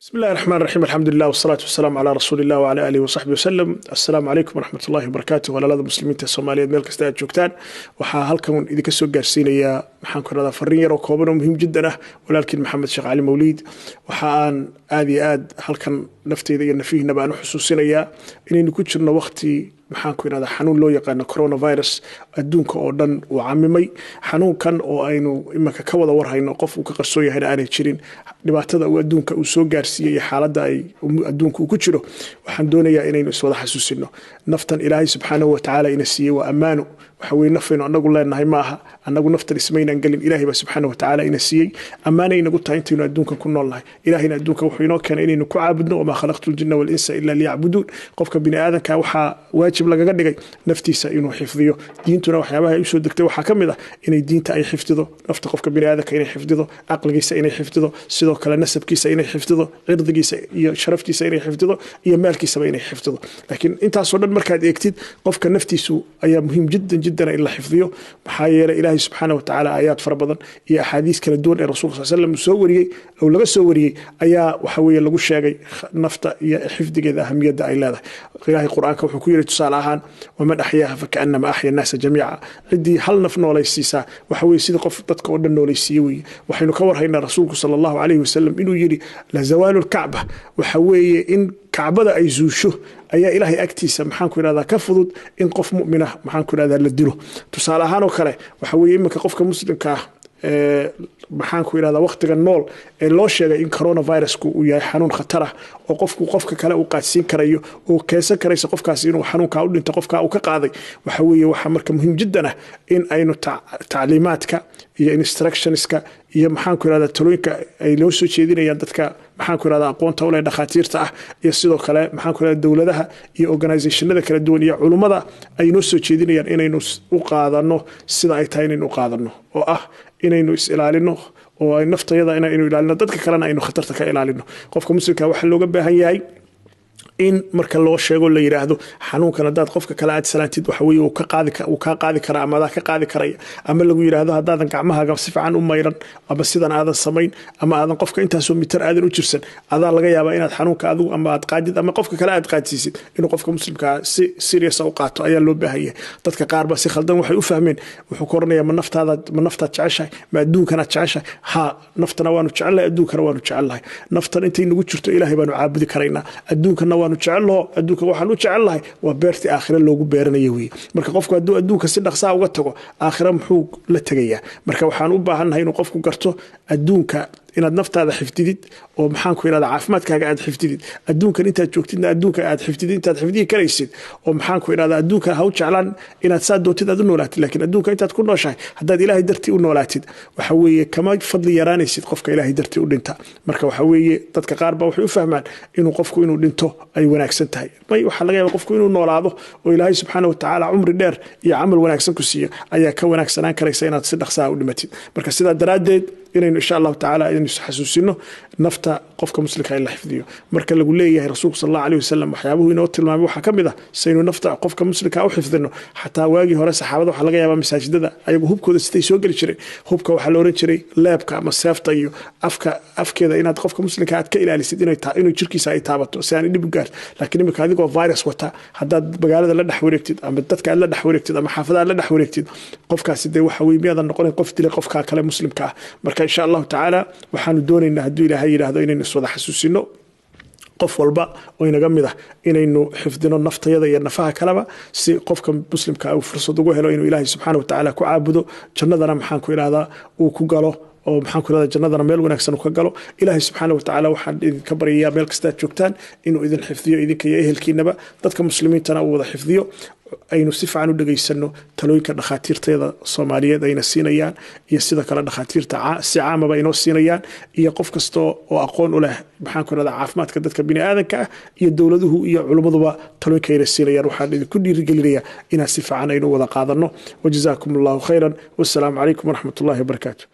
بسم الله الرحمن الرحيم الحمد لله والصلاة والسلام على رسول الله وعلى آله وصحبه وسلم السلام عليكم ورحمة الله وبركاته walaalada muslimiinta Soomaaliyeed meel kasta aad joogtaan waxa halkan idinka soo gaarsiinaya maxaan ku radaa fariin yar oo kooban oo muhiim jiddan ah walaalkiin Maxamed Sheekh Cali Mawlid waxa aan aad iyo aad halkan nafteyda iyo nafihiina baan u xusuusinayaa inaynu ku jirno waqti maxaan ku radaa xanuun loo yaqaan coronavirus adduunka oo dhan uu caamimay xanuunkan oo aynu imaka ka wada warhayno qof uu ka qarsoon yahay aanay jirin dhibaatada uu adduunka uu soo gaarsiiyay xaaladda ay adduunka ku jiro waxaan doonayaa inaynu is wada xasuusino naftan Ilaahay subhanahu wa ta'ala ina siiyay waa amaano waxa weey nafayno anagu leenahay maaha anagu naftan ismaynan galin Ilaahay subhanahu wa ta'ala ina siiyay amaanay inagu tahay inaynu adduunka ku noolnahay Ilaahayna adduunka wuxuu inoo keenay inaynu ku caabudno wama khalaqtul jinna wal insa illa liya'budun qofka bini aadanka waxa waajib lagaga dhigay naftiisa inuu xifdiyo diintuna waxyaabaha ay soo degtay waxa kamid ah inay diinta ay xifdido nafta qofka bini aadanka inay xifdido aqligiisa inay xifdido sidoo kale nasabkiisa inay xifdido cirdigiisa iyo sharaftiisa inay xifdido iyo maalkiisa inay xifdido laakiin intaas oo dhan markaad eegtid qofka naftiisu ayaa muhiim jiddan in la xifdiyo maxaa yeelay Ilaahay subhanahu wa ta'ala ayat farabadan iyo ahadiis kala duwan ee rasuulka sallallahu alayhi wasallam soo wariyay oo laga soo wariyay ayaa waxa weeye lagu sheegay nafta iyo xifdigeeda ahamiyada ay leedahay Ilaahay quraanka wuxuu ku yiri tusaale ahaan ومن أحياها فكأنما أحيا الناس جميعا عدي هل نفنا وليسيسا وحوي سيد قف دتك ودن وليسيوي وحين كور هينا رسولك صلى الله عليه وسلم إنه يري لزوال الكعبة وحوي إن كعبة أي زوشه أي إلهي أكتي سمحان كنا هذا كفض إن قف مؤمنة محان كنا هذا للدلو تسالهان وكله وحوي إما كقف كمسلم كه maxaan ku yiraahdaa waqtiga nool ee loo sheegay in coronavirus-ku uu yahay xanuun khatar ah oo qofka kale uu qaadsiin karayo oo keesan karaysa qofkaas inuu xanuunka u dhinto qofka uu ka qaaday waxa weeye waxa marka muhiim jiddan ah in aynu tacliimaadka iyo instructionska iyo maxaan ku yiraahdaa talooyinka ay loo soo jeedinayaan dadka maxaan ku yiraahdaa aqoonta u leh dhakhaatiirta ah iyo sidoo kale maxaan ku yiraahdaa dawladaha iyo organizationada kala duwan iyo culimada ay noo soo jeedinayaan inaynu u qaadano sida ay tahay inaynu u qaadano oo ah inaynu is ilaalino oo ay naftayada inaynu ilaalino dadka kalena aynu khatarta ka ilaalino qofka muslimka waxa looga baahan yahay in marka loo sheego la yiraahdo xanuunkan hadaad qofka kale aad salaantid waxa weeye uu ka qaadi kara ama ka qaadi karaya ama lagu yiraahdo hadaadan gacmahaaga si fiican u mayran ama sidan aadan samayn ama aadan qofka intaas oo mitir aadan u jirsan adaa laga yaabaa inaad xanuunka adigu ama aad qaadid ama qofka kale aad qaadsiisid inuu qofka muslimka si serious u qaato ayaa loo baahan yahay dadka qaar ba si khaldan waxay u fahmeen wuxuu kornaya ma naftaada jeceshahay ma adduunkana jeceshahay ha naftana waanu jecelahay adduunkana waanu jecelahay naftan intay nagu jirto Ilaahay baanu caabudi karaynaa adduunkana waanu jecelahay adduunka waxaan u jecelahay waa beerti aakhira loogu beeranayo weey marka qofku adduunka si dhaqso uga tago aakhira muxuu la tagayaa marka waxaan u baahanahay inuu qofku garto adduunka inaad naftaada xifdidid oo maxaan ku yiraahdaa caafimaadkaaga aad xifdidid adduunkan intaad joogtidna adduunka aad xifdidid intaad xifdii karaysid oo maxaan ku yiraahdaa adduunka ha u jeclaan inaad saa dootid aad u noolaatid laakiin adduunka intaad ku nooshahay hadaad Ilaahay dartii u noolaatid waxa weeye kama fadli yaraanaysid qofka Ilaahay dartii u dhinta marka waxa weeye dadka qaar ba waxay u fahmaan inuu qofku inuu dhinto ay wanaagsan tahay bay waxa laga yaabaa qofku inuu noolaado oo Ilaahay subhanahu wa ta'ala umri dheer iyo amal wanaagsan ku siiyo ayaa ka wanaagsanaan karaysa inaad si dhaqso ah u dhimatid marka sida daraadeed inaynu insha Allah ta'ala inaynu xasuusino nafta qofka muslimka in la xifdiyo marka lagu leeyahay rasuulka sallallahu alayhi wasallam waxyaabuhu inoo tilmaamay waxa kamid ah saynu nafta qofka muslimka u xifdino xataa waagi hore saxaabada waxa laga yaabaa masaajidada ayagu hubkooda sitay soo gali jireen hubka waxa la oran jiray leebka ama seefta iyo afkeeda inaad qofka muslimka aad ka ilaalisid inuu jirkiisa ay taabato si aan dib u gaar laakiin imika adigoo virus wata hadaad magaalada la dhex wareegtid ama dadka la dhex wareegtid ama xaafadaha la dhex wareegtid qofkaasi de waxa weey miyadan noqon qof dilay qofka kale muslimka ah marka insha Allah ta'ala waxaanu doonaynaa haduu Ilaahay yiraahdo inaynu wada xasuusino qof walba oo inaga mid ah inaynu xifdino naftayada iyo nafaha kalaba si qofka muslimka uu fursad ugu helo inuu Ilaahay subhanahu wa ta'ala ku caabudo jannadana maxaan ku yiraahdaa uu ku galo oo maxaan ku yiraahdaa jannadana meel wanaagsan uu ka galo Ilaahay subhanahu wa ta'ala waxaan idinka bariyaa meel kasta aad joogtaan inuu idin xifdiyo idinka iyo ehelkiinaba dadka muslimiintana uu wada xifdiyo aynu si fiican u dhageysano talooyinka dhakhaatiirteeda Soomaaliyeed ayna siinayaan iyo sida kale dhakhaatiirta si caamaba inoo siinayaan iyo qof kasto oo aqoon u leh maxaan ku yiraahdaa caafimaadka dadka bini aadanka iyo dawladuhu iyo culimaduba talooyinka ayna siinayaan waxaan idinku dhiirigelinayaa inaad si fiican aynu wada qaadano wajazaakumullahu khayran wasalaamu calaykum waraxmatullaahi wabarakaatuh